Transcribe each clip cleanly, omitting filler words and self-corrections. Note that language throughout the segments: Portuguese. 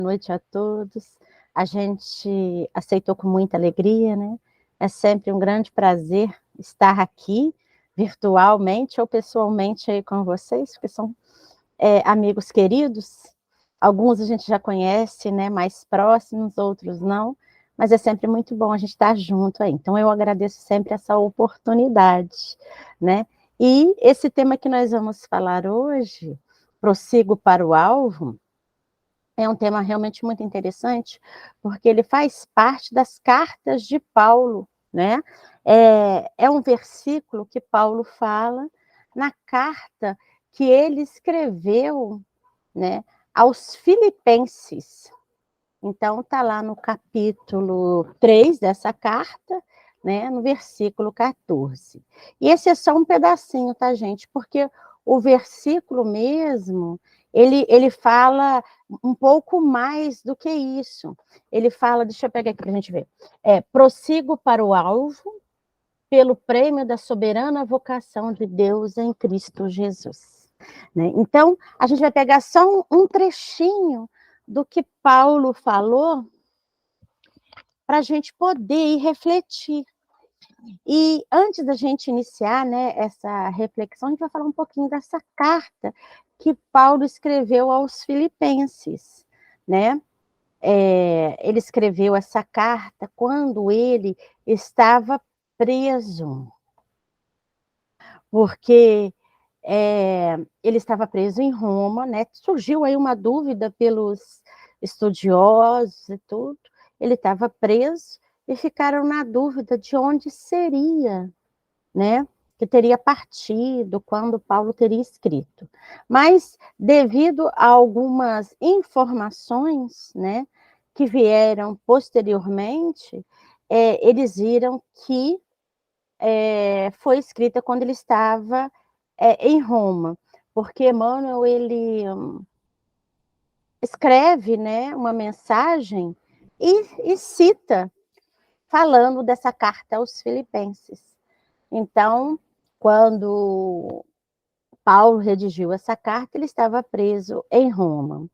Noite a todos. A gente aceitou com muita alegria, né? É sempre um grande prazer estar aqui, virtualmente ou pessoalmente aí com vocês, porque são amigos queridos. Alguns a gente já conhece, né? Mais próximos, outros não. Mas é sempre muito bom a gente estar junto aí. Então, eu agradeço sempre essa oportunidade, né? E esse tema que nós vamos falar hoje, prossigo para o alvo, é um tema realmente muito interessante, porque ele faz parte das cartas de Paulo, né? É um versículo que Paulo fala na carta que ele escreveu, né, aos Filipenses. Então, está lá no capítulo 3 dessa carta, né, no versículo 14. E esse é só um pedacinho, tá, gente? Porque o versículo mesmo, ele fala um pouco mais do que isso. Ele fala, deixa eu pegar aqui para a gente ver. Prossigo para o alvo, pelo prêmio da soberana vocação de Deus em Cristo Jesus. Né? Então, a gente vai pegar só um trechinho do que Paulo falou para a gente poder ir refletir. E antes da gente iniciar, né, essa reflexão, a gente vai falar um pouquinho dessa carta que Paulo escreveu aos Filipenses, né? Ele escreveu essa carta quando ele estava preso, porque ele estava preso em Roma, né? Surgiu aí uma dúvida pelos estudiosos e tudo. Ele estava preso e ficaram na dúvida de onde seria, né? Que teria partido, quando Paulo teria escrito. Mas, devido a algumas informações, né, que vieram posteriormente, eles viram que foi escrita quando ele estava em Roma, porque Emmanuel ele escreve, né, uma mensagem e cita, falando dessa carta aos Filipenses. Então, quando Paulo redigiu essa carta, ele estava preso em Roma.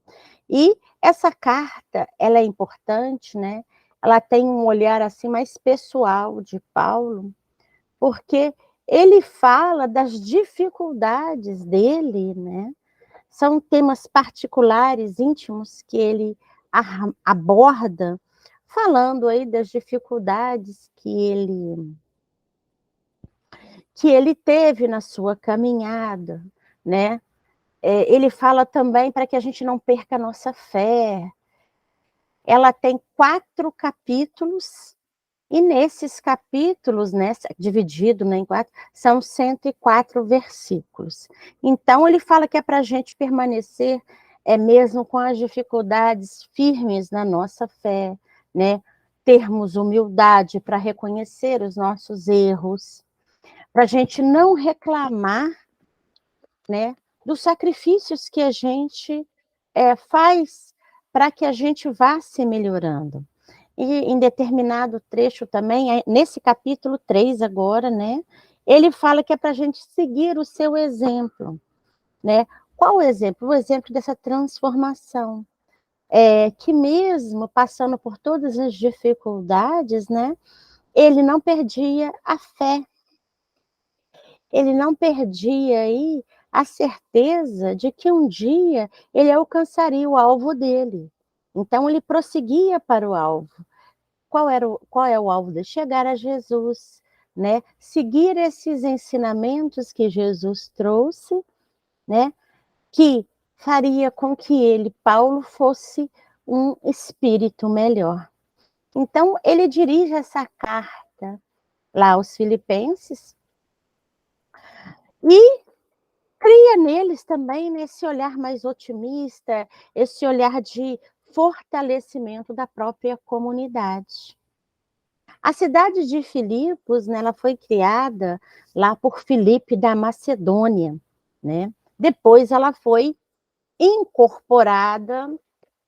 E essa carta, ela é importante, né? Ela tem um olhar assim mais pessoal de Paulo, porque ele fala das dificuldades dele, né? São temas particulares, íntimos, que ele aborda, falando aí das dificuldades que ele teve na sua caminhada, né? Ele fala também para que a gente não perca a nossa fé. Ela tem 4 capítulos, e nesses capítulos, né, dividido, né, em 4, são 104 versículos. Então, ele fala que é para a gente permanecer, mesmo com as dificuldades, firmes na nossa fé, né? Termos humildade para reconhecer os nossos erros, para a gente não reclamar, né, dos sacrifícios que a gente faz para que a gente vá se melhorando. E em determinado trecho também, nesse capítulo 3 agora, né, ele fala que é para a gente seguir o seu exemplo, né? Qual o exemplo? O exemplo dessa transformação, que mesmo passando por todas as dificuldades, né, ele não perdia a fé, ele não perdia aí a certeza de que um dia ele alcançaria o alvo dele. Então ele prosseguia para o alvo. Qual é o alvo dele? Chegar a Jesus, né? Seguir esses ensinamentos que Jesus trouxe, né? Que faria com que ele, Paulo, fosse um espírito melhor. Então ele dirige essa carta lá aos Filipenses e cria neles também nesse olhar mais otimista, esse olhar de fortalecimento da própria comunidade. A cidade de Filipos, né, ela foi criada lá por Filipe da Macedônia, né? Depois ela foi incorporada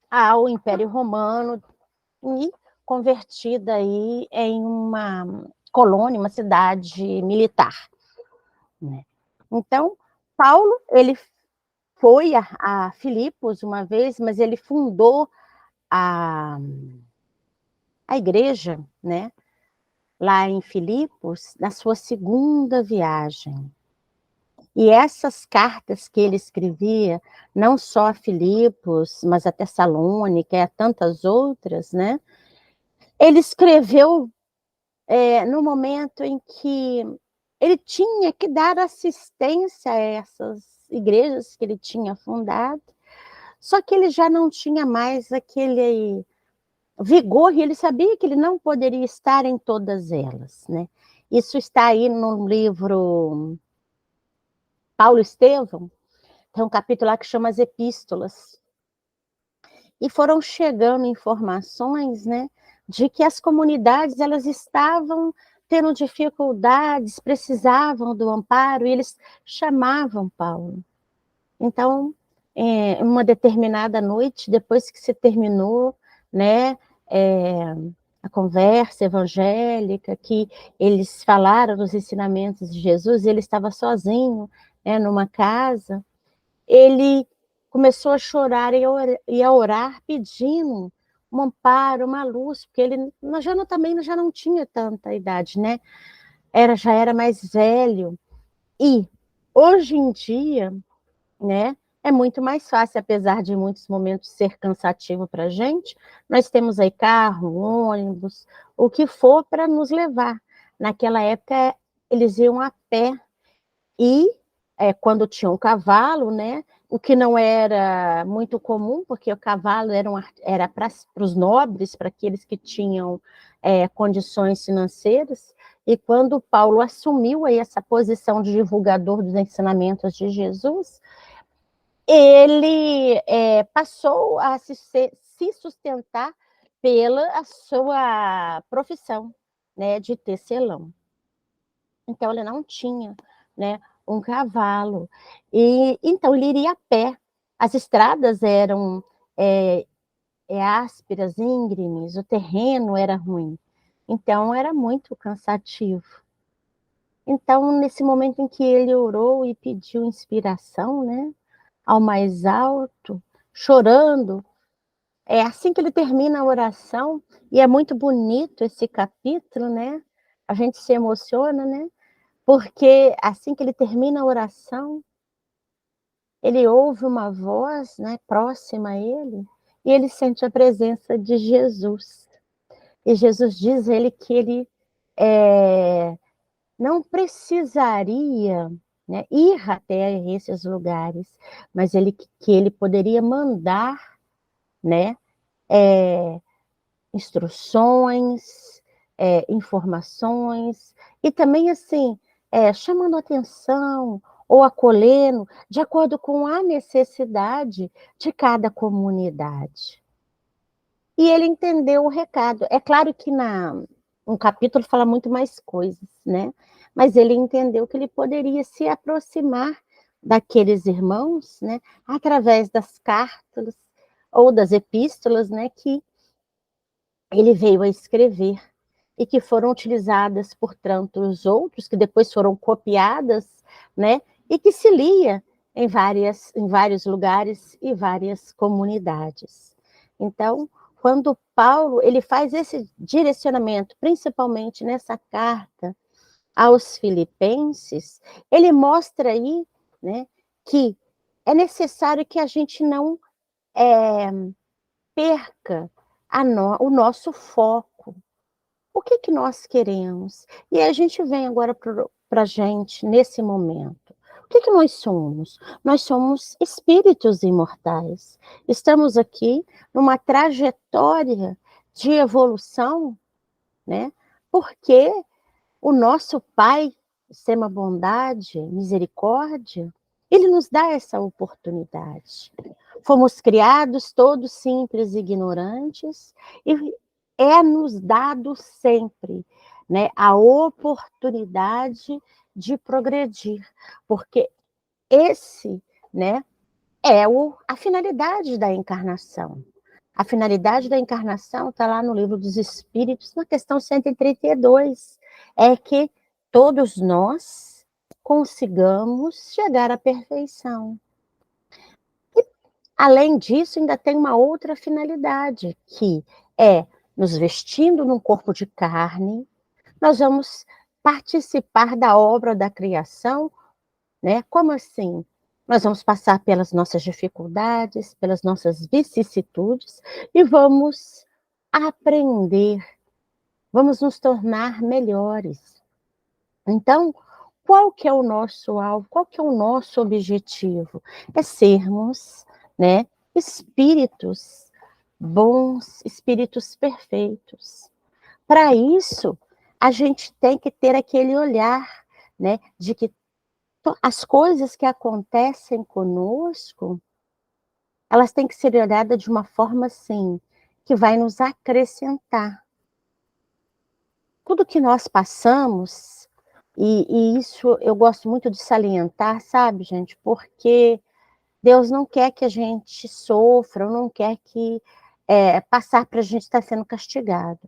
ao Império Romano e convertida aí em uma colônia, uma cidade militar, né? Então, Paulo, ele foi a Filipos uma vez, mas ele fundou a igreja, né, lá em Filipos, na sua segunda viagem. E essas cartas que ele escrevia, não só a Filipos, mas a Tessalônica e a tantas outras, né, ele escreveu no momento em que ele tinha que dar assistência a essas igrejas que ele tinha fundado, só que ele já não tinha mais aquele vigor, e ele sabia que ele não poderia estar em todas elas, né? Isso está aí no livro Paulo Estevão, tem um capítulo lá que chama as Epístolas. E foram chegando informações, né, de que as comunidades elas estavam tendo dificuldades, precisavam do amparo, e eles chamavam Paulo. Então, uma determinada noite, depois que se terminou, né, a conversa evangélica, que eles falaram dos ensinamentos de Jesus, e ele estava sozinho, né, numa casa, ele começou a chorar e a orar pedindo um amparo, uma luz, porque ele também já não tinha tanta idade, né? Já era mais velho. E hoje em dia, né, é muito mais fácil, apesar de em muitos momentos ser cansativo para a gente, nós temos aí carro, ônibus, o que for para nos levar. Naquela época, eles iam a pé e quando tinha um cavalo, né, o que não era muito comum, porque o cavalo era para os nobres, para aqueles que tinham condições financeiras, e quando Paulo assumiu aí essa posição de divulgador dos ensinamentos de Jesus, ele passou a se sustentar pela sua profissão, né, de tecelão. Então, ele não tinha, né, um cavalo. E então, ele iria a pé. As estradas eram ásperas, íngremes, o terreno era ruim. Então, era muito cansativo. Então, nesse momento em que ele orou e pediu inspiração, né, ao mais alto, chorando, é assim que ele termina a oração, e é muito bonito esse capítulo, né? A gente se emociona, né? Porque assim que ele termina a oração, ele ouve uma voz, né, próxima a ele, e ele sente a presença de Jesus. E Jesus diz a ele que ele não precisaria, né, ir até esses lugares, mas que ele poderia mandar, né, instruções, informações, e também assim, chamando atenção ou acolhendo, de acordo com a necessidade de cada comunidade. E ele entendeu o recado. É claro que um capítulo fala muito mais coisas, né? Mas ele entendeu que ele poderia se aproximar daqueles irmãos, né? Através das cartas ou das epístolas, né? Que ele veio a escrever e que foram utilizadas por tantos outros, que depois foram copiadas, né? E que se lia em vários lugares e várias comunidades. Então, quando Paulo ele faz esse direcionamento, principalmente nessa carta aos Filipenses, ele mostra aí, né, que é necessário que a gente não perca o nosso foco. O que nós queremos? E a gente vem agora para a gente, nesse momento. O que nós somos? Nós somos espíritos imortais. Estamos aqui numa trajetória de evolução, né? Porque o nosso Pai, extrema bondade, misericórdia, ele nos dá essa oportunidade. Fomos criados todos simples e ignorantes, e nos dado sempre, né, a oportunidade de progredir, porque esse, né, a finalidade da encarnação. A finalidade da encarnação está lá no Livro dos Espíritos, na questão 132, é que todos nós consigamos chegar à perfeição. Além disso, ainda tem uma outra finalidade, que é nos vestindo num corpo de carne, nós vamos participar da obra da criação, né? Como assim? Nós vamos passar pelas nossas dificuldades, pelas nossas vicissitudes e vamos aprender, vamos nos tornar melhores. Então, qual que é o nosso alvo? Qual que é o nosso objetivo? É sermos, né, espíritos bons, espíritos perfeitos. Para isso, a gente tem que ter aquele olhar, né, de que as coisas que acontecem conosco, elas têm que ser olhadas de uma forma assim, que vai nos acrescentar. Tudo que nós passamos, e isso eu gosto muito de salientar, sabe, gente, porque Deus não quer que a gente sofra, ou não quer que passar para a gente estar sendo castigado.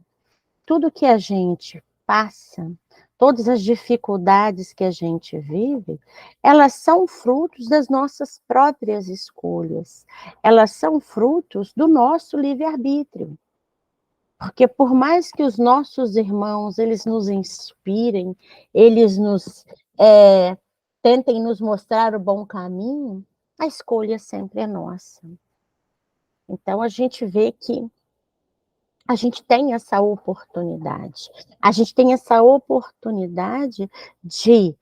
Tudo que a gente passa, todas as dificuldades que a gente vive, elas são frutos das nossas próprias escolhas. Elas são frutos do nosso livre-arbítrio. Porque por mais que os nossos irmãos, eles nos inspirem, eles nos tentem nos mostrar o bom caminho, a escolha sempre é nossa. Então a gente vê que a gente tem essa oportunidade. A gente tem essa oportunidade de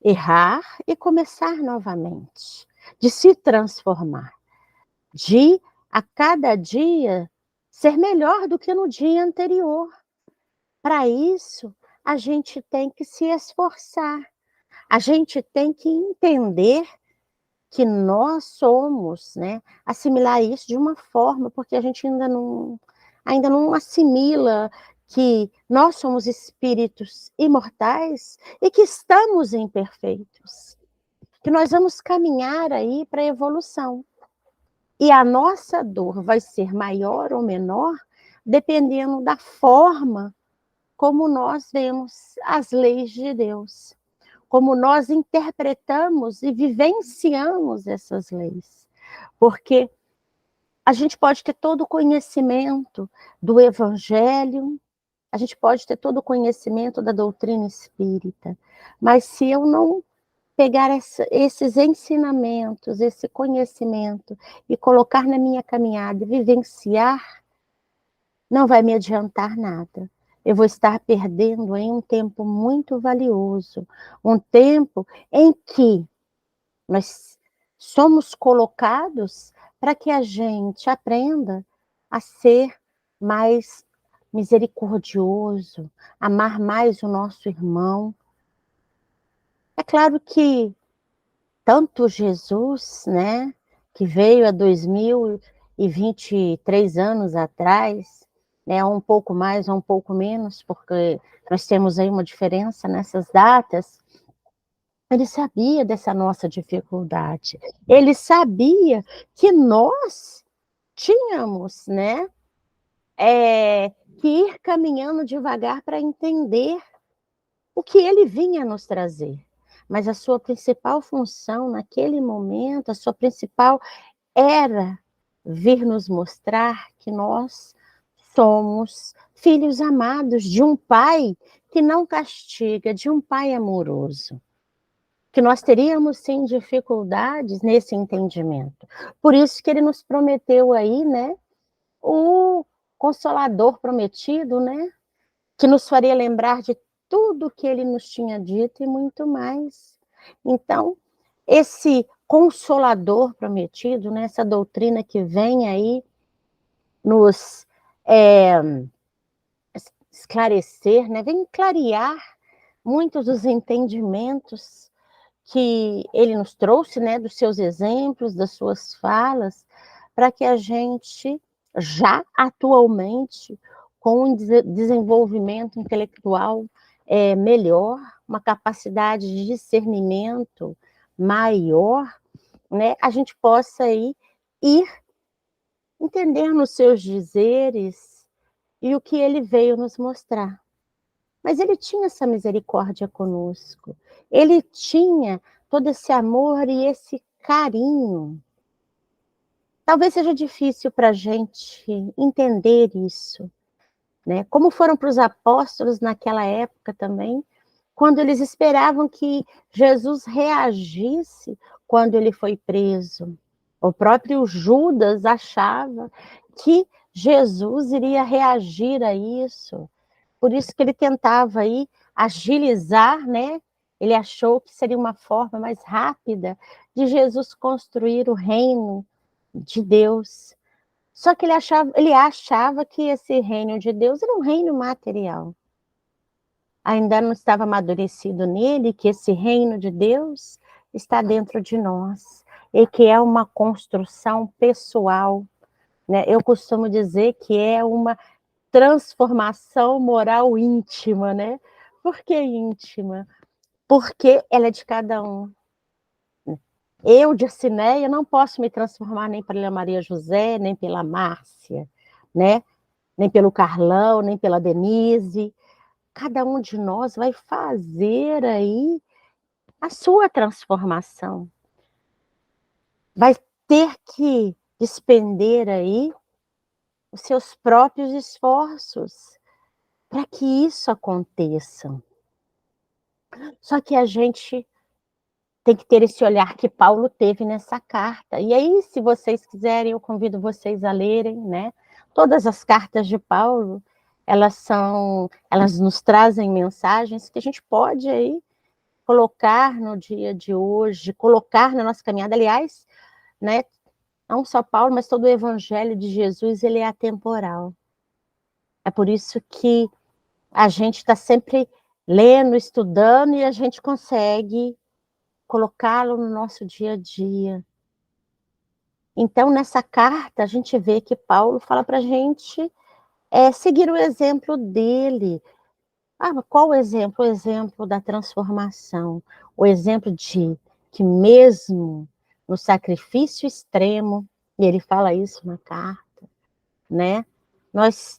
errar e começar novamente, de se transformar, de a cada dia ser melhor do que no dia anterior. Para isso, a gente tem que se esforçar, a gente tem que entender que nós somos, né, assimilar isso de uma forma, porque a gente ainda não assimila que nós somos espíritos imortais e que estamos imperfeitos, que nós vamos caminhar aí para a evolução. E a nossa dor vai ser maior ou menor, dependendo da forma como nós vemos as leis de Deus, como nós interpretamos e vivenciamos essas leis. Porque a gente pode ter todo o conhecimento do Evangelho, a gente pode ter todo o conhecimento da doutrina espírita, mas se eu não pegar esses ensinamentos, esse conhecimento e colocar na minha caminhada e vivenciar, não vai me adiantar nada. Eu vou estar perdendo aí um tempo muito valioso, um tempo em que nós somos colocados para que a gente aprenda a ser mais misericordioso, amar mais o nosso irmão. É claro que tanto Jesus, né, que veio há 2023 anos atrás, né, um pouco mais ou um pouco menos, porque nós temos aí uma diferença nessas datas, ele sabia dessa nossa dificuldade, ele sabia que nós tínhamos, né, que ir caminhando devagar para entender o que ele vinha nos trazer. Mas a sua principal função naquele momento, a sua principal era vir nos mostrar que nós somos filhos amados de um pai que não castiga, de um pai amoroso. Que nós teríamos sim dificuldades nesse entendimento. Por isso que ele nos prometeu aí, né, o Consolador prometido, né, que nos faria lembrar de tudo que ele nos tinha dito e muito mais. Então, esse Consolador prometido, né, essa doutrina que vem aí nos esclarecer, né, vem clarear muitos dos entendimentos que ele nos trouxe, né, dos seus exemplos, das suas falas, para que a gente, já atualmente, com um desenvolvimento intelectual melhor, uma capacidade de discernimento maior, né, a gente possa aí ir entendendo os seus dizeres e o que ele veio nos mostrar. Mas ele tinha essa misericórdia conosco, ele tinha todo esse amor e esse carinho, Talvez seja difícil para a gente entender isso, né? Como foram para os apóstolos naquela época também, quando eles esperavam que Jesus reagisse quando ele foi preso. O próprio Judas achava que Jesus iria reagir a isso. Por isso que ele tentava aí agilizar, né? Ele achou que seria uma forma mais rápida de Jesus construir o reino de Deus. Só que ele achava que esse reino de Deus era um reino material. Ainda não estava amadurecido nele que esse reino de Deus está dentro de nós e que é uma construção pessoal, né? Eu costumo dizer que é uma transformação moral íntima, né? Por que íntima? Porque ela é de cada um. Eu, Dircineia, não posso me transformar nem pela Maria José, nem pela Márcia, né? Nem pelo Carlão, nem pela Denise. Cada um de nós vai fazer aí a sua transformação. Vai ter que despender aí os seus próprios esforços para que isso aconteça. Só que a gente tem que ter esse olhar que Paulo teve nessa carta. E aí, se vocês quiserem, eu convido vocês a lerem, né? Todas as cartas de Paulo, elas nos trazem mensagens que a gente pode aí colocar no dia de hoje, colocar na nossa caminhada. Aliás, né? Não só Paulo, mas todo o evangelho de Jesus, ele é atemporal. É por isso que a gente está sempre lendo, estudando, e a gente consegue colocá-lo no nosso dia a dia. Então, nessa carta, a gente vê que Paulo fala para a gente seguir o exemplo dele. Qual o exemplo? O exemplo da transformação. O exemplo de que mesmo no sacrifício extremo, e ele fala isso na carta, né? Nós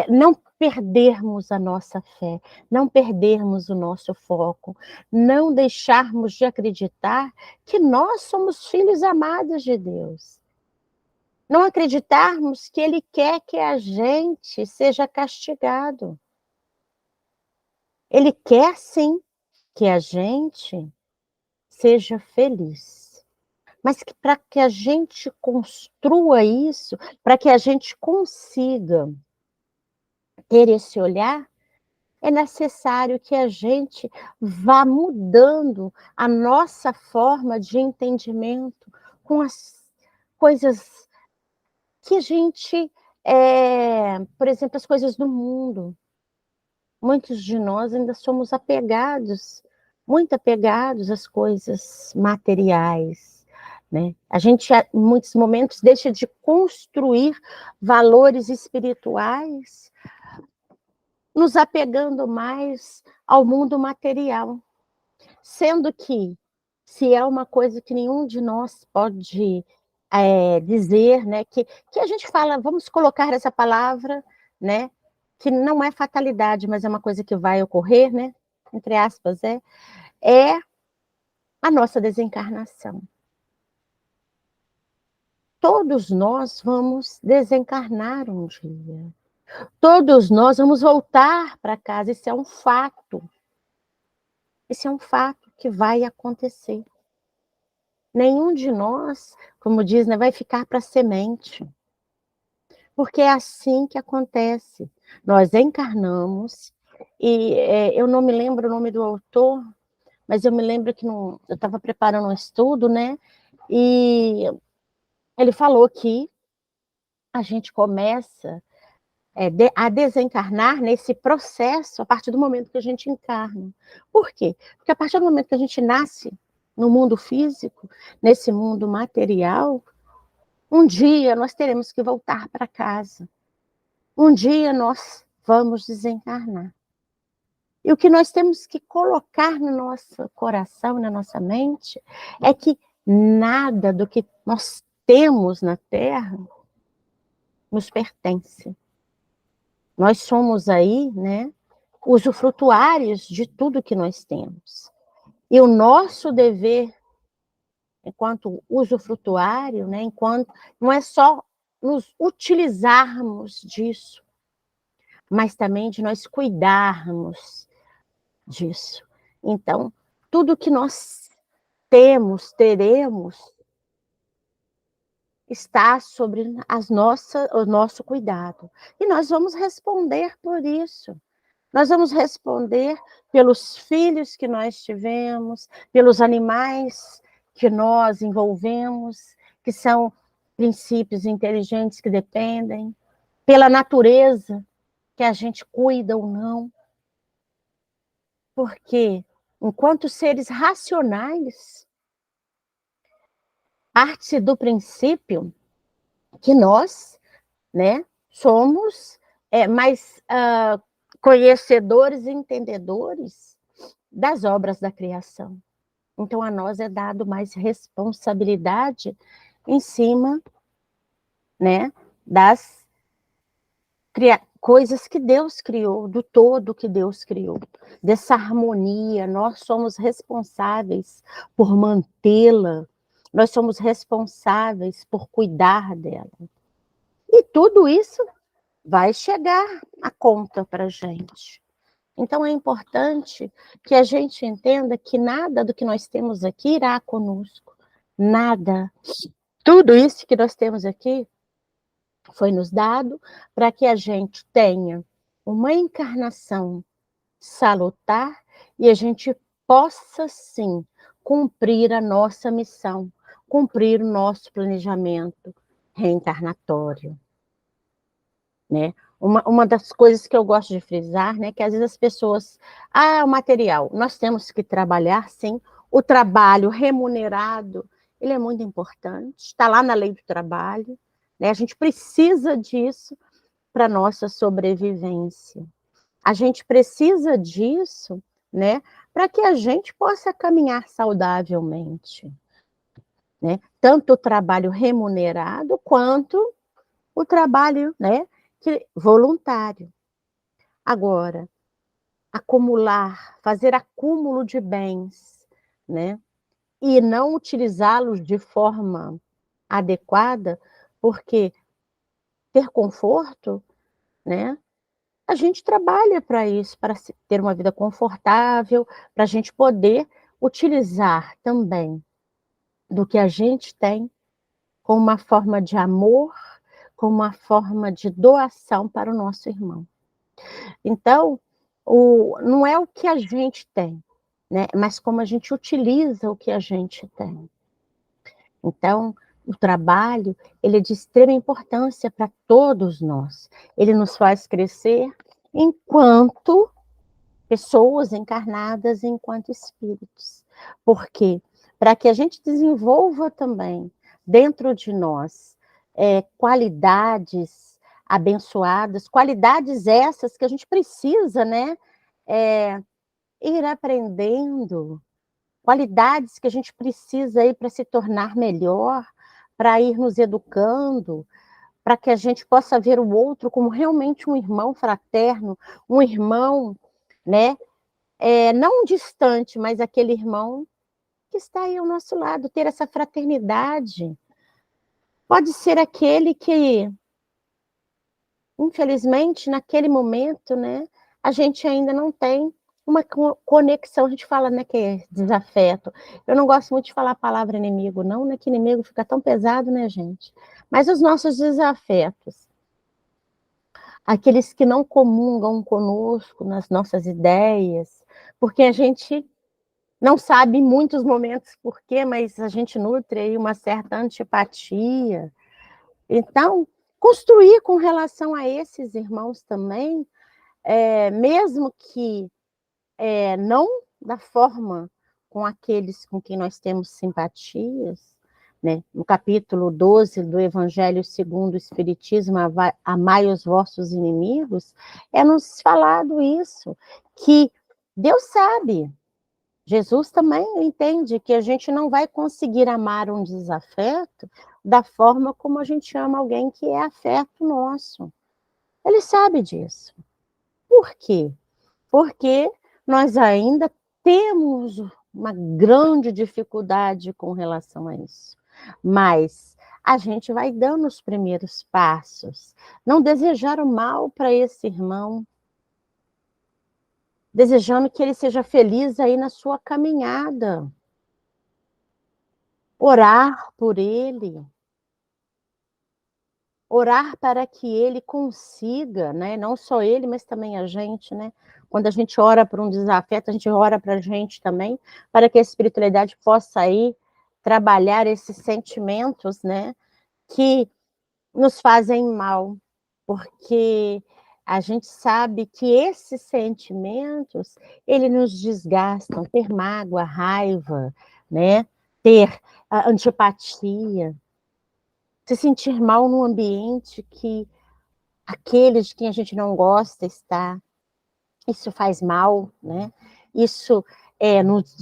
não perdermos a nossa fé, não perdermos o nosso foco, não deixarmos de acreditar que nós somos filhos amados de Deus. Não acreditarmos que Ele quer que a gente seja castigado. Ele quer, sim, que a gente seja feliz. Mas que para que a gente construa isso, para que a gente consiga ter esse olhar, é necessário que a gente vá mudando a nossa forma de entendimento com as coisas que a gente, por exemplo, as coisas do mundo. Muitos de nós ainda somos apegados, muito apegados às coisas materiais, né? A gente, em muitos momentos, deixa de construir valores espirituais, nos apegando mais ao mundo material. Sendo que, se é uma coisa que nenhum de nós pode dizer, né, que a gente fala, vamos colocar essa palavra, né, que não é fatalidade, mas é uma coisa que vai ocorrer, né, entre aspas, é a nossa desencarnação. Todos nós vamos desencarnar um dia. Todos nós vamos voltar para casa, isso é um fato. Isso é um fato que vai acontecer. Nenhum de nós, como diz, né, vai ficar para semente. Porque é assim que acontece. Nós encarnamos, e eu não me lembro o nome do autor, mas eu me lembro que eu estava preparando um estudo, né? E ele falou que a gente começa a desencarnar nesse processo a partir do momento que a gente encarna. Por quê? Porque a partir do momento que a gente nasce no mundo físico, nesse mundo material, um dia nós teremos que voltar para casa. Um dia nós vamos desencarnar. E o que nós temos que colocar no nosso coração, na nossa mente, é que nada do que nós temos na Terra nos pertence. Nós somos aí, né, usufrutuários de tudo que nós temos. E o nosso dever enquanto usufrutuário, né? Enquanto não é só nos utilizarmos disso, mas também de nós cuidarmos disso. Então, tudo que nós temos, teremos, está sobre o nosso cuidado. E nós vamos responder por isso. Nós vamos responder pelos filhos que nós tivemos, pelos animais que nós envolvemos, que são princípios inteligentes que dependem, pela natureza que a gente cuida ou não. Porque, enquanto seres racionais, parte do princípio que nós, né, somos mais conhecedores e entendedores das obras da criação. Então, a nós é dado mais responsabilidade em cima, né, das coisas que Deus criou, do todo que Deus criou, dessa harmonia. Nós somos responsáveis por mantê-la, nós somos responsáveis por cuidar dela. E tudo isso vai chegar a conta para a gente. Então, é importante que a gente entenda que nada do que nós temos aqui irá conosco. Nada. Tudo isso que nós temos aqui foi nos dado para que a gente tenha uma encarnação salutar e a gente possa, sim, cumprir a nossa missão, cumprir o nosso planejamento reencarnatório, né? Uma das coisas que eu gosto de frisar, né, que às vezes as pessoas, o material, nós temos que trabalhar, sim, o trabalho remunerado, ele é muito importante, está lá na lei do trabalho, né? A gente precisa disso para a nossa sobrevivência. A gente precisa disso, né, para que a gente possa caminhar saudavelmente, né? Tanto o trabalho remunerado quanto o trabalho, né, voluntário. Agora, acumular, fazer acúmulo de bens, né, e não utilizá-los de forma adequada, porque ter conforto, né, a gente trabalha para isso, para ter uma vida confortável, para a gente poder utilizar também do que a gente tem como uma forma de amor, como uma forma de doação para o nosso irmão. Então, não é o que a gente tem, né? Mas como a gente utiliza o que a gente tem. Então, o trabalho, ele é de extrema importância para todos nós. Ele nos faz crescer enquanto pessoas encarnadas, enquanto espíritos. Por quê? Para que a gente desenvolva também dentro de nós qualidades abençoadas, qualidades essas que a gente precisa, né, ir aprendendo, qualidades que a gente precisa aí para se tornar melhor, para ir nos educando, para que a gente possa ver o outro como realmente um irmão fraterno, um irmão, né, não distante, mas aquele irmão que está aí ao nosso lado, ter essa fraternidade. Pode ser aquele que, infelizmente, naquele momento, né, a gente ainda não tem uma conexão, a gente fala, né, que é desafeto. Eu não gosto muito de falar a palavra inimigo, não, né, que inimigo fica tão pesado, né, gente? Mas os nossos desafetos, aqueles que não comungam conosco nas nossas ideias, porque a gente não sabe em muitos momentos por quê, mas a gente nutre aí uma certa antipatia. Então, construir com relação a esses irmãos também, mesmo que não da forma com aqueles com quem nós temos simpatias, né? No capítulo 12 do Evangelho segundo o Espiritismo, amai os vossos inimigos, é nos falado isso, que Deus sabe, Jesus também entende que a gente não vai conseguir amar um desafeto da forma como a gente ama alguém que é afeto nosso. Ele sabe disso. Por quê? Porque nós ainda temos uma grande dificuldade com relação a isso. Mas a gente vai dando os primeiros passos. Não desejar o mal para esse irmão, desejando que ele seja feliz aí na sua caminhada. Orar por ele. Orar para que ele consiga, né, não só ele, mas também a gente, né, quando a gente ora por um desafeto, a gente ora para a gente também, para que a espiritualidade possa aí trabalhar esses sentimentos, né, que nos fazem mal, porque a gente sabe que esses sentimentos, eles nos desgastam, ter mágoa, raiva, né, ter a antipatia, se sentir mal num ambiente que aqueles de quem a gente não gosta está, isso faz mal, né? Isso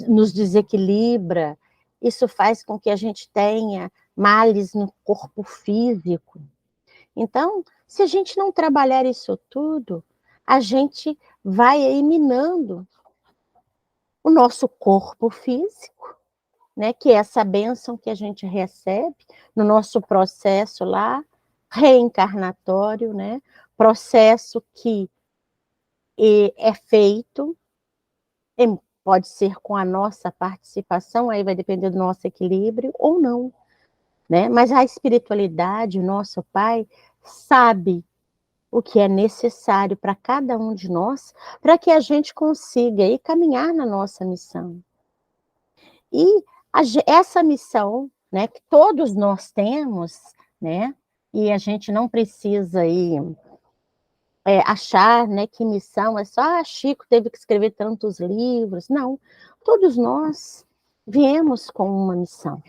nos desequilibra, isso faz com que a gente tenha males no corpo físico. Então, se a gente não trabalhar isso tudo, a gente vai aí minando o nosso corpo físico, né? Que é essa bênção que a gente recebe no nosso processo lá, reencarnatório, né? Processo que é feito, pode ser com a nossa participação, aí vai depender do nosso equilíbrio ou não, né? Mas a espiritualidade, o nosso Pai, sabe o que é necessário para cada um de nós, para que a gente consiga aí caminhar na nossa missão. E essa missão, né, que todos nós temos, né, e a gente não precisa aí achar, né, que missão é só Chico teve que escrever tantos livros. Não, todos nós viemos com uma missão.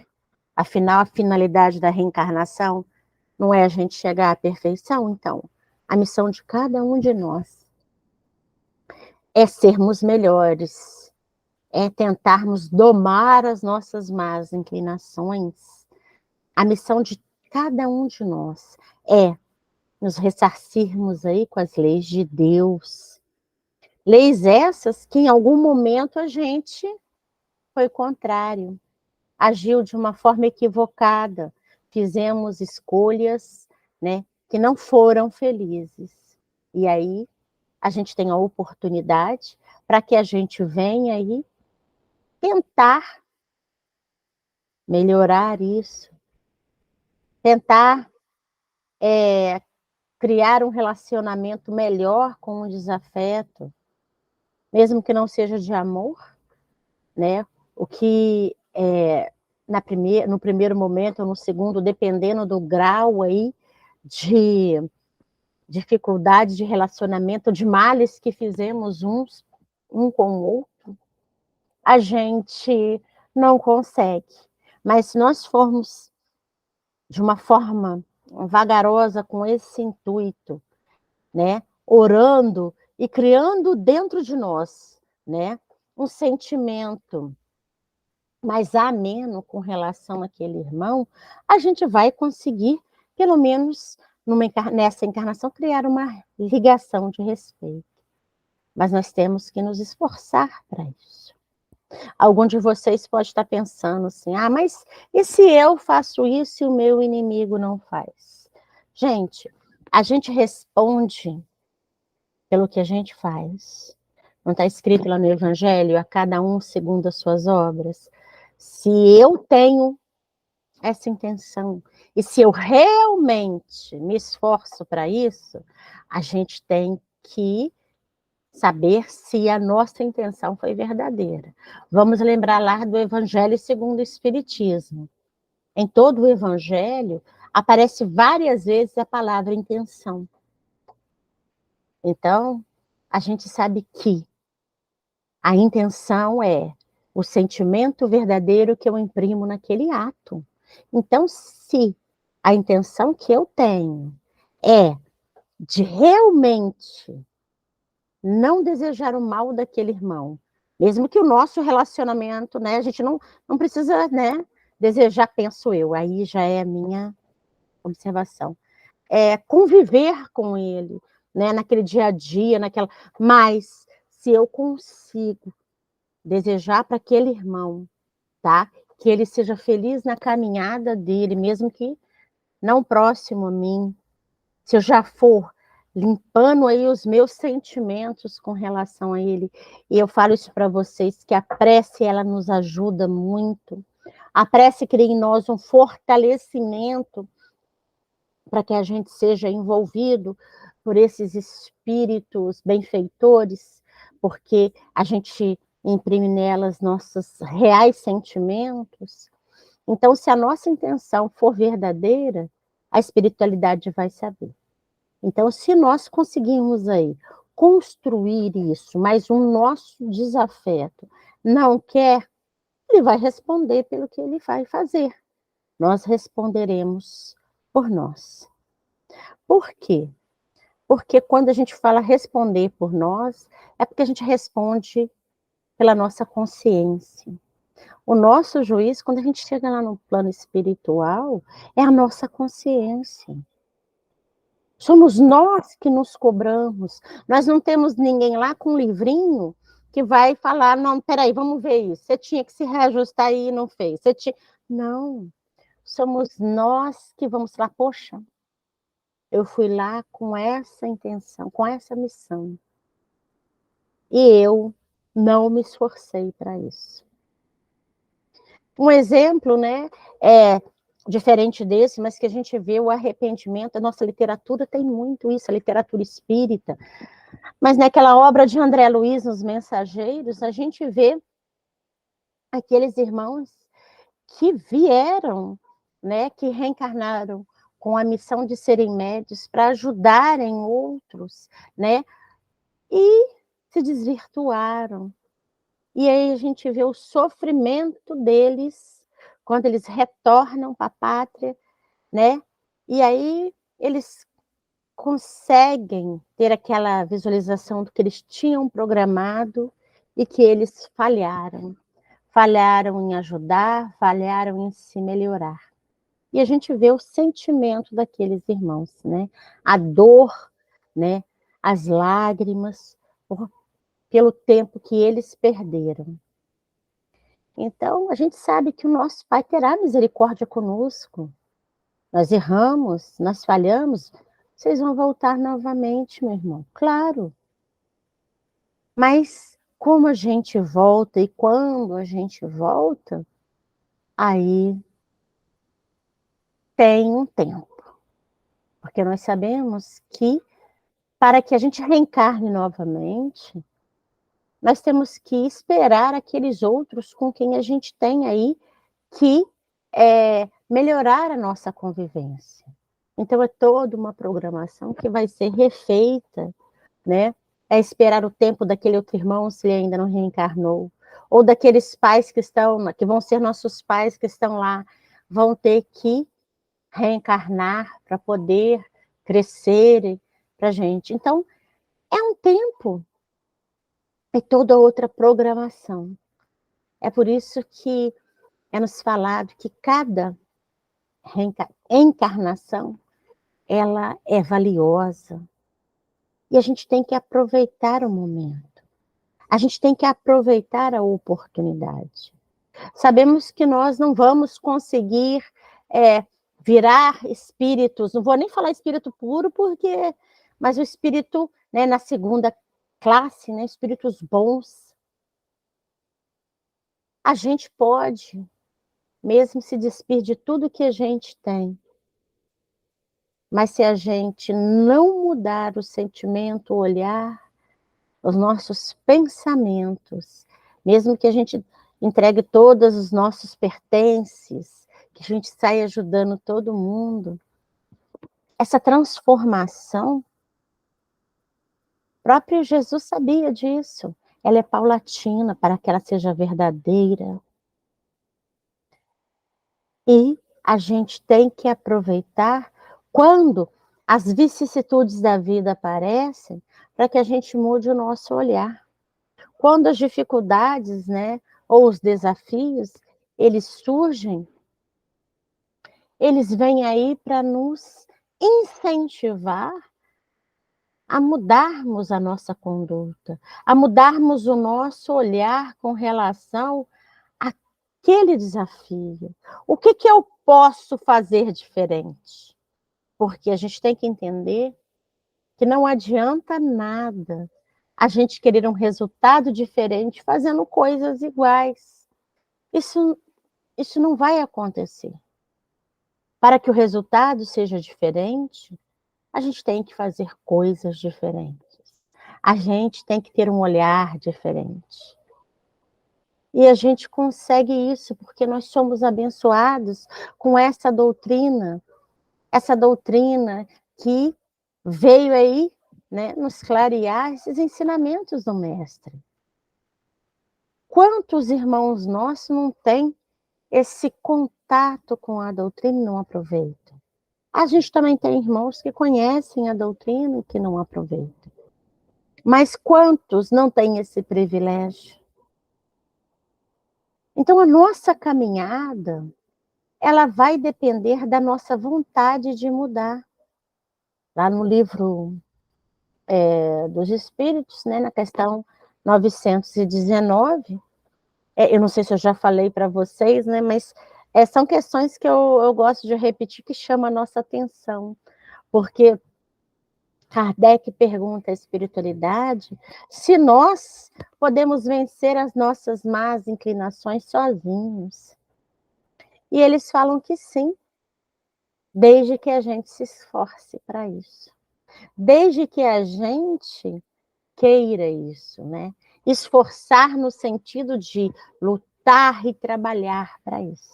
Afinal, a finalidade da reencarnação não é a gente chegar à perfeição, então. A missão de cada um de nós é sermos melhores, é tentarmos domar as nossas más inclinações. A missão de cada um de nós é nos ressarcirmos aí com as leis de Deus. Leis essas que em algum momento a gente foi contrário, agiu de uma forma equivocada, fizemos escolhas, né, que não foram felizes. E aí a gente tem a oportunidade para que a gente venha aí tentar melhorar isso, tentar criar um relacionamento melhor com o desafeto, mesmo que não seja de amor, né? O que no primeiro momento ou no segundo, dependendo do grau aí de dificuldade de relacionamento, de males que fizemos um com o outro, a gente não consegue. Mas se nós formos de uma forma vagarosa com esse intuito, né, orando e criando dentro de nós, né, um sentimento mais ameno com relação àquele irmão, a gente vai conseguir, pelo menos nessa encarnação, criar uma ligação de respeito. Mas nós temos que nos esforçar para isso. Algum de vocês pode estar pensando assim, mas e se eu faço isso e o meu inimigo não faz? Gente, a gente responde pelo que a gente faz. Não está escrito lá no Evangelho, a cada um segundo as suas obras? Se eu tenho essa intenção, e se eu realmente me esforço para isso, a gente tem que saber se a nossa intenção foi verdadeira. Vamos lembrar lá do Evangelho segundo o Espiritismo. Em todo o Evangelho, aparece várias vezes a palavra intenção. Então, a gente sabe que a intenção é o sentimento verdadeiro que eu imprimo naquele ato. Então, se a intenção que eu tenho é de realmente não desejar o mal daquele irmão, mesmo que o nosso relacionamento, né, a gente não precisa, né, desejar, penso eu, aí já é a minha observação, conviver com ele, né, naquele dia a dia, mas se eu consigo desejar para aquele irmão, tá? Que ele seja feliz na caminhada dele, mesmo que não próximo a mim. Se eu já for limpando aí os meus sentimentos com relação a ele, e eu falo isso para vocês, que a prece, ela nos ajuda muito. A prece cria em nós um fortalecimento para que a gente seja envolvido por esses espíritos benfeitores, porque a gente imprime nelas nossos reais sentimentos. Então, se a nossa intenção for verdadeira, a espiritualidade vai saber. Então, se nós conseguirmos aí construir isso, mas o nosso desafeto não quer, ele vai responder pelo que ele vai fazer. Nós responderemos por nós. Por quê? Porque quando a gente fala responder por nós, é porque a gente responde pela nossa consciência. O nosso juiz, quando a gente chega lá no plano espiritual, é a nossa consciência. Somos nós que nos cobramos. Nós não temos ninguém lá com um livrinho que vai falar, não, peraí, vamos ver isso. Você tinha que se reajustar aí e não fez. Não, somos nós que vamos lá, poxa, eu fui lá com essa intenção, com essa missão. E eu não me esforcei para isso. Um exemplo, né, é diferente desse, mas que a gente vê o arrependimento, a nossa literatura tem muito isso, a literatura espírita. Mas naquela obra de André Luiz, Nos Mensageiros, a gente vê aqueles irmãos que vieram, né, que reencarnaram com a missão de serem médios para ajudarem outros, né, e se desvirtuaram. E aí a gente vê o sofrimento deles quando eles retornam para a pátria, né? E aí eles conseguem ter aquela visualização do que eles tinham programado e que eles falharam. Falharam em ajudar, falharam em se melhorar. E a gente vê o sentimento daqueles irmãos, né? A dor, né? As lágrimas, pelo tempo que eles perderam. Então, a gente sabe que o nosso Pai terá misericórdia conosco. Nós erramos, nós falhamos, vocês vão voltar novamente, meu irmão. Claro. Mas como a gente volta e quando a gente volta, aí tem um tempo. Porque nós sabemos que para que a gente reencarne novamente, nós temos que esperar aqueles outros com quem a gente tem aí que melhorar a nossa convivência. Então, é toda uma programação que vai ser refeita, né? É esperar o tempo daquele outro irmão, se ele ainda não reencarnou, ou daqueles pais que vão ser nossos pais que estão lá, vão ter que reencarnar para poder crescer para a gente. Então, é um tempo, é toda outra programação. É por isso que é nos falado que cada encarnação, ela é valiosa. E a gente tem que aproveitar o momento. A gente tem que aproveitar a oportunidade. Sabemos que nós não vamos conseguir virar espíritos, não vou nem falar espírito puro, mas o espírito, né, na segunda classe, né, espíritos bons. A gente pode mesmo se despir de tudo que a gente tem. Mas se a gente não mudar o sentimento, o olhar, os nossos pensamentos, mesmo que a gente entregue todos os nossos pertences, que a gente saia ajudando todo mundo, essa transformação, o próprio Jesus sabia disso. Ela é paulatina para que ela seja verdadeira. E a gente tem que aproveitar quando as vicissitudes da vida aparecem, para que a gente mude o nosso olhar. Quando as dificuldades, né, ou os desafios, eles surgem, eles vêm aí para nos incentivar a mudarmos a nossa conduta, a mudarmos o nosso olhar com relação àquele desafio. O que que eu posso fazer diferente? Porque a gente tem que entender que não adianta nada a gente querer um resultado diferente fazendo coisas iguais. Isso, isso não vai acontecer. Para que o resultado seja diferente, a gente tem que fazer coisas diferentes. A gente tem que ter um olhar diferente. E a gente consegue isso porque nós somos abençoados com essa doutrina que veio aí, né, nos clarear esses ensinamentos do Mestre. Quantos irmãos nossos não têm esse contato com a doutrina e não aproveitam? A gente também tem irmãos que conhecem a doutrina e que não aproveitam. Mas quantos não têm esse privilégio? Então, a nossa caminhada, ela vai depender da nossa vontade de mudar. Lá no livro dos Espíritos, né, na questão 919, eu não sei se eu já falei para vocês, né, mas são questões que eu gosto de repetir, que chamam a nossa atenção, porque Kardec pergunta à espiritualidade se nós podemos vencer as nossas más inclinações sozinhos. E eles falam que sim, desde que a gente se esforce para isso. Desde que a gente queira isso, né? Esforçar no sentido de lutar e trabalhar para isso.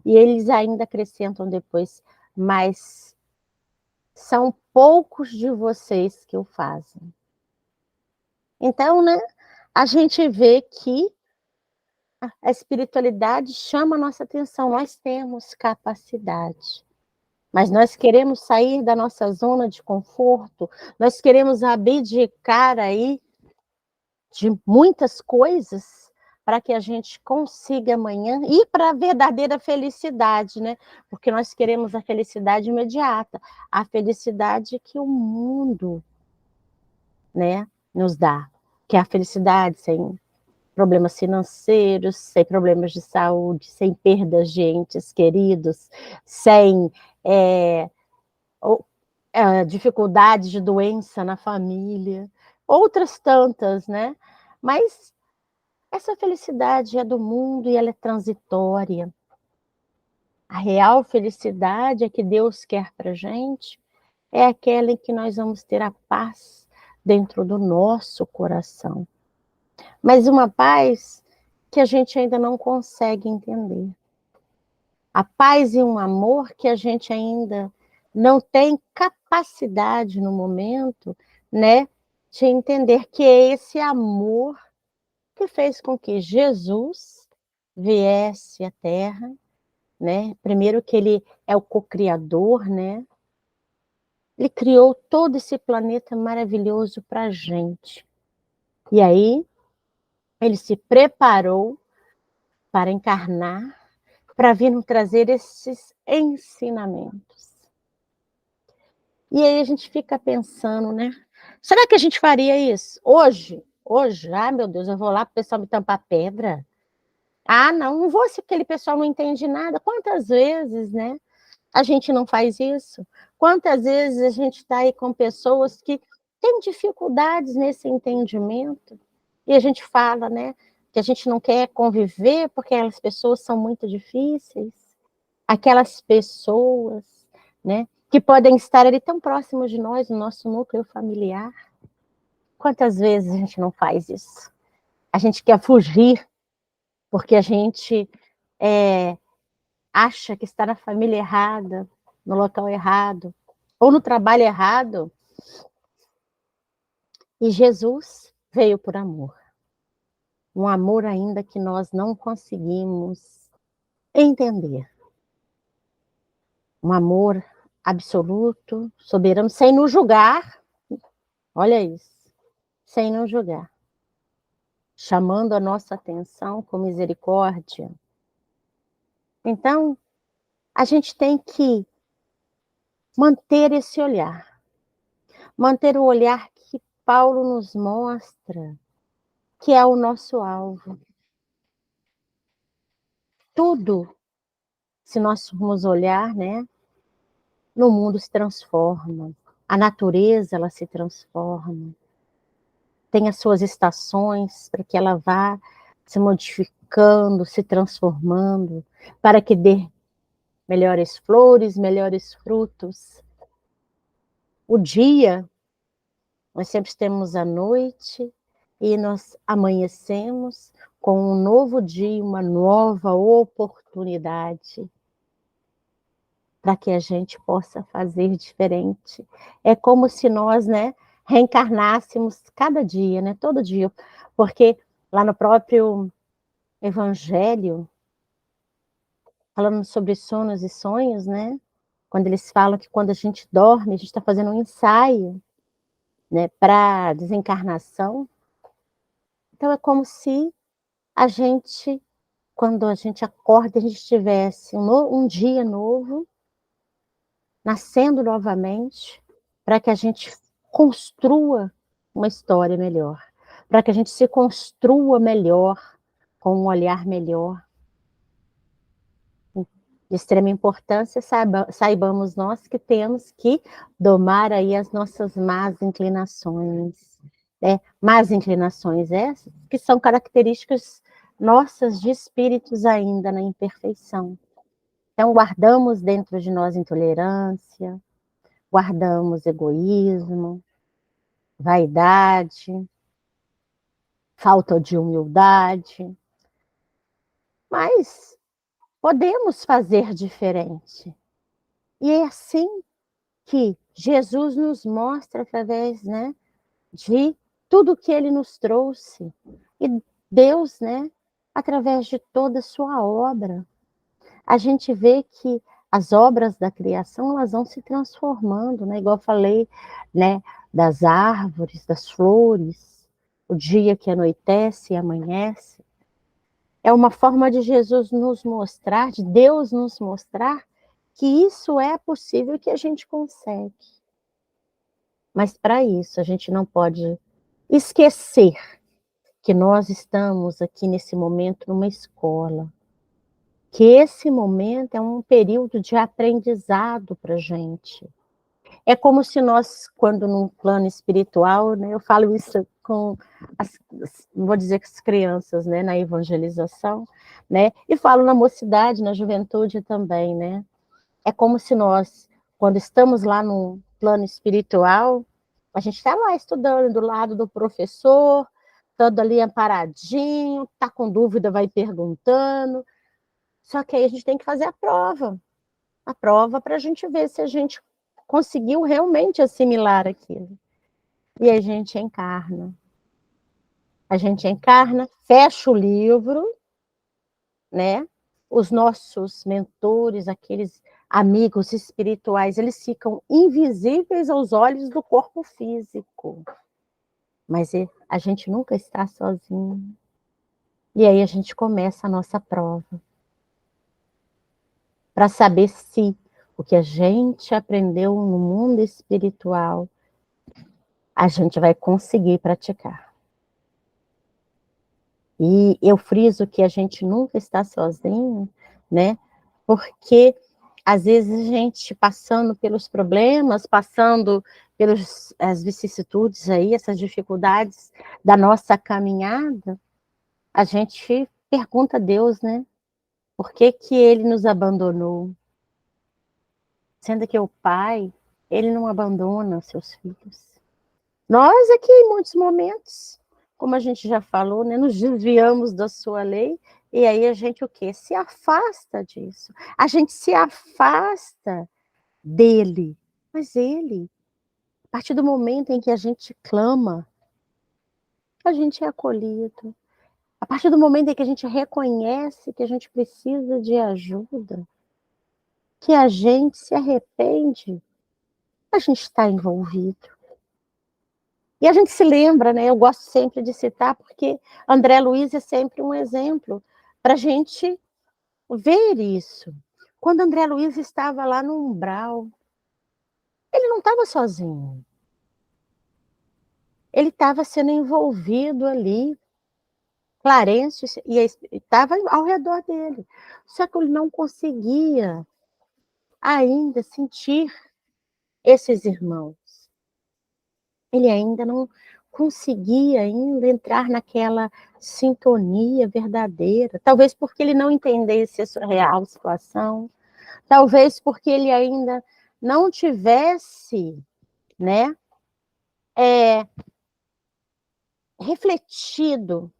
E eles ainda acrescentam depois, mas são poucos de vocês que o fazem. Então, né, a gente vê que a espiritualidade chama a nossa atenção, nós temos capacidade. Mas nós queremos sair da nossa zona de conforto, nós queremos abdicar aí de muitas coisas para que a gente consiga amanhã ir para a verdadeira felicidade, né? Porque nós queremos a felicidade imediata, a felicidade que o mundo, né, nos dá, que é a felicidade sem problemas financeiros, sem problemas de saúde, sem perdas de entes queridos, sem dificuldades de doença na família, outras tantas, né? Mas essa felicidade é do mundo e ela é transitória. A real felicidade é que Deus quer para a gente, é aquela em que nós vamos ter a paz dentro do nosso coração. Mas uma paz que a gente ainda não consegue entender. A paz e um amor que a gente ainda não tem capacidade no momento, né, de entender que é esse amor que fez com que Jesus viesse à Terra, né? Primeiro que ele é o co-criador, né? Ele criou todo esse planeta maravilhoso para a gente. E aí ele se preparou para encarnar, para vir nos trazer esses ensinamentos. E aí a gente fica pensando, né? Será que a gente faria isso hoje? Hoje? Ah, meu Deus, eu vou lá para o pessoal me tampar pedra? Ah, não vou se aquele pessoal não entende nada. Quantas vezes, né? A gente não faz isso? Quantas vezes a gente está aí com pessoas que têm dificuldades nesse entendimento e a gente fala, né, que a gente não quer conviver porque aquelas pessoas são muito difíceis, aquelas pessoas, né, que podem estar ali tão próximos de nós, no nosso núcleo familiar. Quantas vezes a gente não faz isso? A gente quer fugir porque a gente acha que está na família errada, no local errado, ou no trabalho errado. E Jesus veio por amor. Um amor ainda que nós não conseguimos entender. Um amor absoluto, soberano, sem nos julgar. Olha isso. Sem nos julgar. Chamando a nossa atenção com misericórdia. Então, a gente tem que manter esse olhar. manter o olhar que Paulo nos mostra, que é o nosso alvo. Tudo, se nós formos olhar, né, no mundo se transforma, a natureza ela se transforma, tem as suas estações para que ela vá se modificando, se transformando, para que dê melhores flores, melhores frutos. O dia, nós sempre temos a noite e nós amanhecemos com um novo dia, uma nova oportunidade para que a gente possa fazer diferente. É como se nós, né, reencarnássemos cada dia, né, todo dia, porque lá no próprio Evangelho, falando sobre sonos e sonhos, né, quando eles falam que quando a gente dorme, a gente está fazendo um ensaio, né, para desencarnação. Então é como se a gente, quando a gente acorda, a gente tivesse um dia novo, nascendo novamente, para que a gente construa uma história melhor, para que a gente se construa melhor, com um olhar melhor. De extrema importância, saibamos nós que temos que domar aí as nossas más inclinações. Más inclinações essas que são características nossas de espíritos ainda na imperfeição. Então, guardamos dentro de nós intolerância, guardamos egoísmo, vaidade, falta de humildade, mas podemos fazer diferente. E é assim que Jesus nos mostra através, né, de tudo que ele nos trouxe. E Deus, né, através de toda a sua obra. A gente vê que as obras da criação, elas vão se transformando, né? Igual eu falei, né, das árvores, das flores, o dia que anoitece e amanhece. É uma forma de Jesus nos mostrar, de Deus nos mostrar, que isso é possível e que a gente consegue. Mas para isso, a gente não pode esquecer que nós estamos aqui nesse momento numa escola, que esse momento é um período de aprendizado para a gente. É como se nós, quando num plano espiritual, né, eu falo isso com, não vou dizer com as crianças, né, na evangelização, né, e falo na mocidade, na juventude também, né. É como se nós, quando estamos lá no plano espiritual, a gente está lá estudando do lado do professor, todo ali amparadinho, está com dúvida, vai perguntando. Só que aí a gente tem que fazer a prova para a gente ver se a gente conseguiu realmente assimilar aquilo. E a gente encarna. A gente encarna, fecha o livro, né? Os nossos mentores, aqueles amigos espirituais, eles ficam invisíveis aos olhos do corpo físico. Mas a gente nunca está sozinho. E aí a gente começa a nossa prova. Para saber se o que a gente aprendeu no mundo espiritual, a gente vai conseguir praticar. E eu friso que a gente nunca está sozinho, né? Porque às vezes a gente passando pelos problemas, passando pelas vicissitudes aí, essas dificuldades da nossa caminhada, a gente pergunta a Deus, né? Por que que ele nos abandonou? Sendo que o Pai, ele não abandona os seus filhos. Nós aqui, em muitos momentos, como a gente já falou, né, nos desviamos da sua lei, e aí a gente o quê? Se afasta disso. A gente se afasta dele. Mas ele, a partir do momento em que a gente clama, a gente é acolhido. A partir do momento em que a gente reconhece que a gente precisa de ajuda, que a gente se arrepende, a gente está envolvido. E a gente se lembra, né? Eu gosto sempre de citar, porque André Luiz é sempre um exemplo para a gente ver isso. Quando André Luiz estava lá no umbral, ele não estava sozinho. ele estava sendo envolvido ali, Clarencio e estava ao redor dele. Só que ele não conseguia ainda sentir esses irmãos. Ele ainda não conseguia ainda entrar naquela sintonia verdadeira. Talvez porque ele não entendesse a sua real situação. Talvez porque ele ainda não tivesse, né, refletido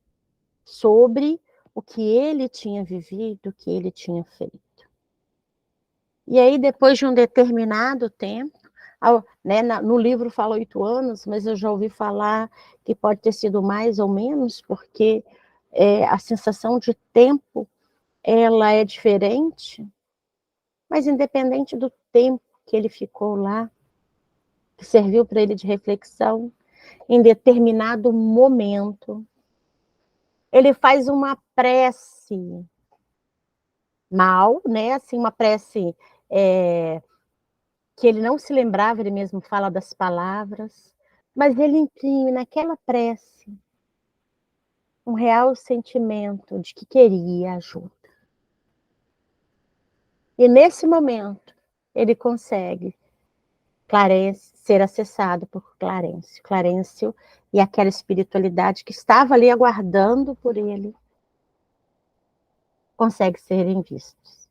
sobre o que ele tinha vivido, o que ele tinha feito. E aí, depois de um determinado tempo, né, no livro fala 8 anos, mas eu já ouvi falar que pode ter sido mais ou menos, porque a sensação de tempo ela é diferente, mas independente do tempo que ele ficou lá, que serviu para ele de reflexão, em determinado momento, ele faz uma prece mal, né? Assim, uma prece que ele não se lembrava, ele mesmo fala das palavras, mas ele imprime naquela prece um real sentimento de que queria ajuda. E nesse momento, ele consegue ser acessado por Clarencio. Clarencio e aquela espiritualidade que estava ali aguardando por ele, consegue serem vistos.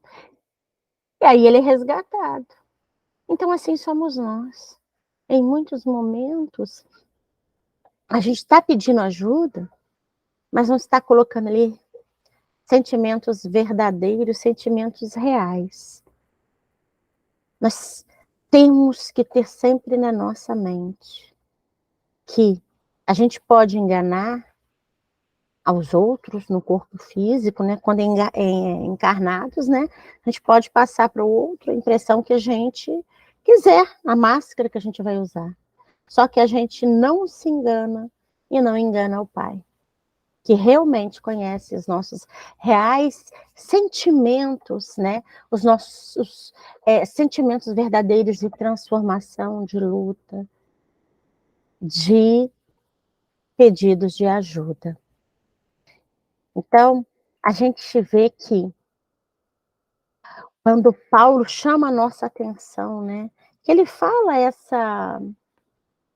E aí ele é resgatado. Então, assim somos nós. Em muitos momentos, a gente está pedindo ajuda, mas não está colocando ali sentimentos verdadeiros, sentimentos reais. Nós temos que ter sempre na nossa mente que a gente pode enganar aos outros no corpo físico, né? Quando encarnados, né? A gente pode passar para o outro a impressão que a gente quiser, a máscara que a gente vai usar. Só que a gente não se engana e não engana o Pai, que realmente conhece os nossos reais sentimentos, né? Os nossos sentimentos verdadeiros de transformação, de luta, de pedidos de ajuda. Então, a gente vê que quando Paulo chama a nossa atenção, né? Que ele fala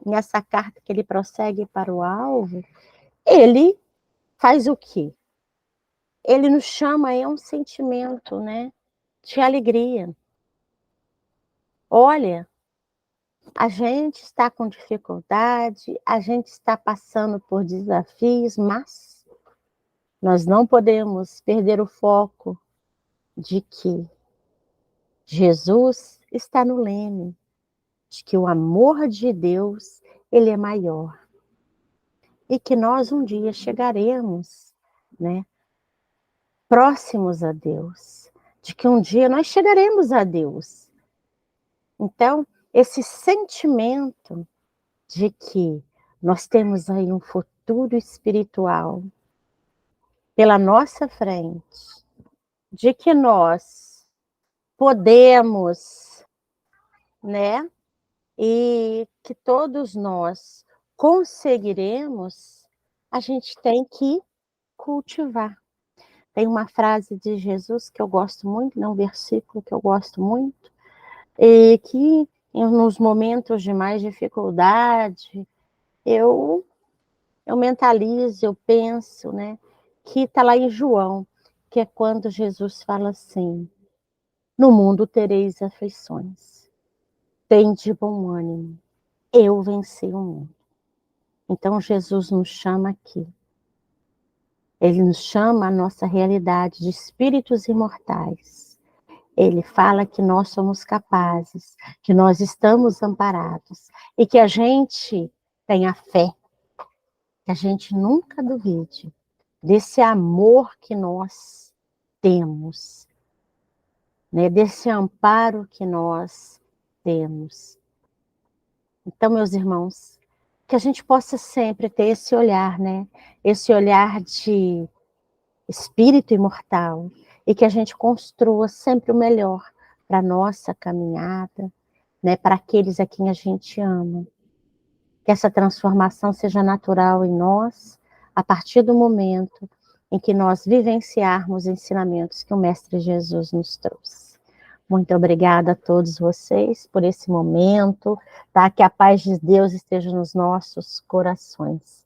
nessa carta que ele prossegue para o alvo, ele faz o quê? Ele nos chama a um sentimento, né, de alegria. Olha, a gente está com dificuldade, a gente está passando por desafios, mas nós não podemos perder o foco de que Jesus está no leme, de que o amor de Deus, ele é maior. E que nós um dia chegaremos, né, próximos a Deus, de que um dia nós chegaremos a Deus. Então, esse sentimento de que nós temos aí um futuro espiritual pela nossa frente, de que nós podemos, né, e que todos nós conseguiremos, a gente tem que cultivar. Tem uma frase de Jesus que eu gosto muito, né, um versículo que eu gosto muito, e que nos momentos de mais dificuldade, eu mentalizo, eu penso, né, que está lá em João, que é quando Jesus fala assim: no mundo tereis aflições, tende bom ânimo, eu venci o mundo. Então Jesus nos chama aqui, ele nos chama a nossa realidade de espíritos imortais. Ele fala que nós somos capazes, que nós estamos amparados e que a gente tenha fé, que a gente nunca duvide desse amor que nós temos, né? Desse amparo que nós temos. Então, meus irmãos, que a gente possa sempre ter esse olhar, né? Esse olhar de espírito imortal e que a gente construa sempre o melhor para a nossa caminhada, né? Para aqueles a quem a gente ama. que essa transformação seja natural em nós, a partir do momento em que nós vivenciarmos os ensinamentos que o Mestre Jesus nos trouxe. Muito obrigada a todos vocês por esse momento, tá? Que a paz de Deus esteja nos nossos corações.